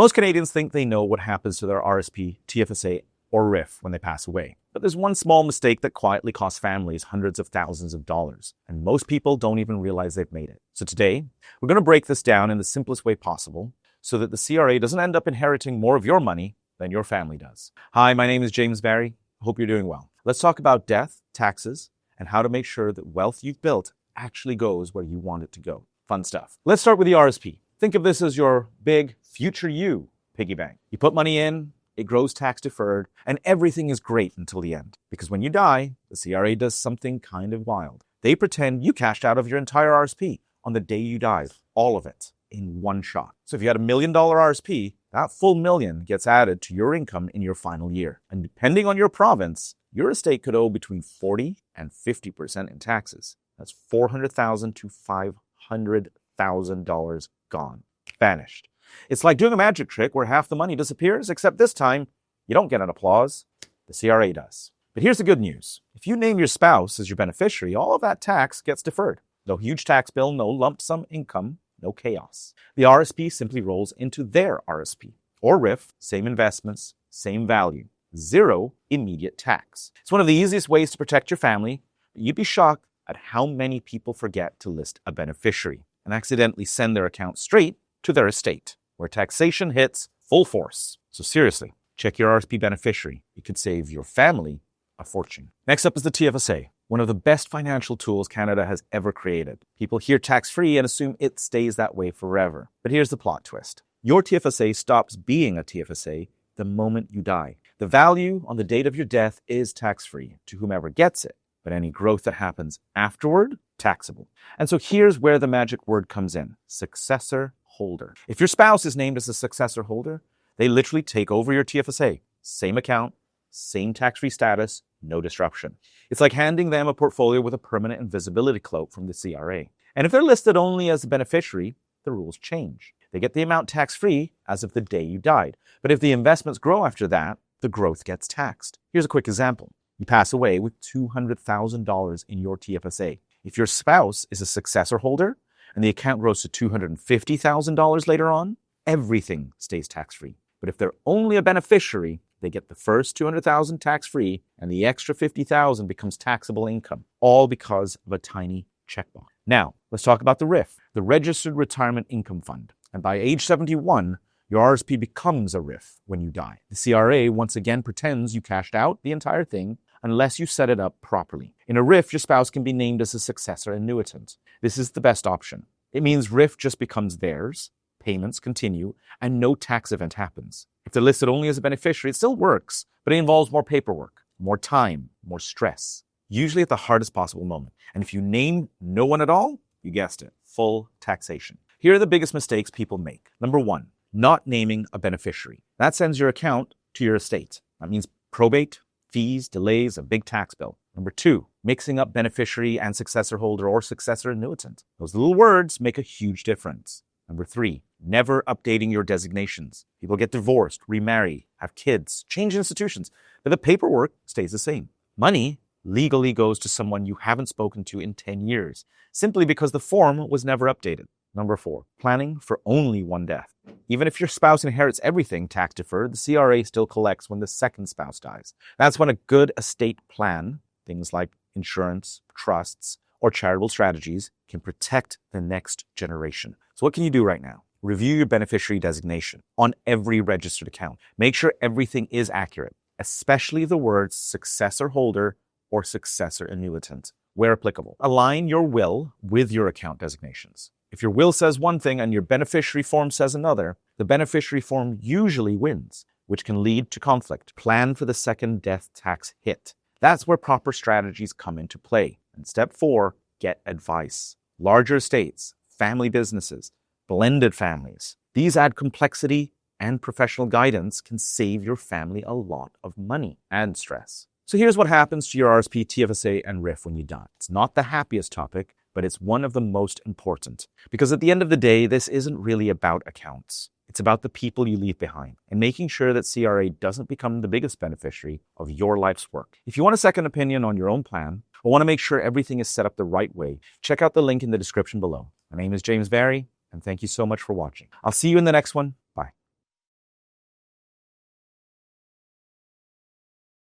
Most Canadians think they know what happens to their RRSP, TFSA, or RRIF when they pass away. But there's one small mistake that quietly costs families hundreds of thousands of dollars, and most people don't even realize they've made it. So today, we're going to break this down in the simplest way possible so that the CRA doesn't end up inheriting more of your money than your family does. Hi, my name is James Barrie. I hope you're doing well. Let's talk about death, taxes, and how to make sure that wealth you've built actually goes where you want it to go. Fun stuff. Let's start with the RRSP. Think of this as your big future you piggy bank. You put money in, it grows tax deferred, and everything is great until the end. Because when you die, the CRA does something kind of wild. They pretend you cashed out of your entire RRSP on the day you died, all of it, in one shot. So if you had $1 million RRSP, that full million gets added to your income in your final year. And depending on your province, your estate could owe between 40 and 50% in taxes. That's $400,000 to $500,000 gone, vanished. It's like doing a magic trick where half the money disappears, except this time, you don't get an applause. The CRA does. But here's the good news. If you name your spouse as your beneficiary, all of that tax gets deferred. No huge tax bill, no lump sum income, no chaos. The RRSP simply rolls into their RRSP. Or RRIF, same investments, same value. Zero immediate tax. It's one of the easiest ways to protect your family, but you'd be shocked at how many people forget to list a beneficiary and accidentally send their account straight to their estate, where taxation hits full force. So seriously, check your RRSP beneficiary. It could save your family a fortune. Next up is the TFSA, one of the best financial tools Canada has ever created. People hear tax-free and assume it stays that way forever. But here's the plot twist. Your TFSA stops being a TFSA the moment you die. The value on the date of your death is tax-free to whomever gets it, but any growth that happens afterward, taxable. And so here's where the magic word comes in: successor holder. If your spouse is named as a successor holder, they literally take over your TFSA. Same account, same tax-free status, no disruption. It's like handing them a portfolio with a permanent invisibility cloak from the CRA. And if they're listed only as a beneficiary, the rules change. They get the amount tax-free as of the day you died. But if the investments grow after that, the growth gets taxed. Here's a quick example. You pass away with $200,000 in your TFSA. If your spouse is a successor holder and the account grows to $250,000 later on, everything stays tax-free. But if they're only a beneficiary, they get the first $200,000 tax-free and the extra $50,000 becomes taxable income, all because of a tiny checkbox. Now, let's talk about the RRIF, the Registered Retirement Income Fund. And by age 71, your RRSP becomes a RRIF when you die. The CRA once again pretends you cashed out the entire thing unless you set it up properly. In a RRIF, your spouse can be named as a successor annuitant. This is the best option. It means RRIF just becomes theirs, payments continue, and no tax event happens. If they're listed only as a beneficiary, it still works, but it involves more paperwork, more time, more stress, usually at the hardest possible moment. And if you name no one at all, you guessed it, full taxation. Here are the biggest mistakes people make. Number one, not naming a beneficiary. That sends your account to your estate. That means probate, fees, delays, a big tax bill. Number two, mixing up beneficiary and successor holder or successor annuitant. Those little words make a huge difference. Number three, never updating your designations. People get divorced, remarry, have kids, change institutions, but the paperwork stays the same. Money legally goes to someone you haven't spoken to in 10 years, simply because the form was never updated. Number four, planning for only one death. Even if your spouse inherits everything tax deferred, the CRA still collects when the second spouse dies. That's when a good estate plan, things like insurance, trusts, or charitable strategies, can protect the next generation. So what can you do right now? Review your beneficiary designation on every registered account. Make sure everything is accurate, especially the words successor holder or successor annuitant, where applicable. Align your will with your account designations. If your will says one thing and your beneficiary form says another, the beneficiary form usually wins, which can lead to conflict. Plan for the second death tax hit. That's where proper strategies come into play. And step four, get advice. Larger estates, family businesses, blended families. These add complexity, and professional guidance can save your family a lot of money and stress. So here's what happens to your RRSP, TFSA, and RRIF when you die. It's not the happiest topic, but it's one of the most important. Because at the end of the day, this isn't really about accounts. It's about the people you leave behind and making sure that CRA doesn't become the biggest beneficiary of your life's work. If you want a second opinion on your own plan or want to make sure everything is set up the right way, check out the link in the description below. My name is James Barrie, and thank you so much for watching. I'll see you in the next one.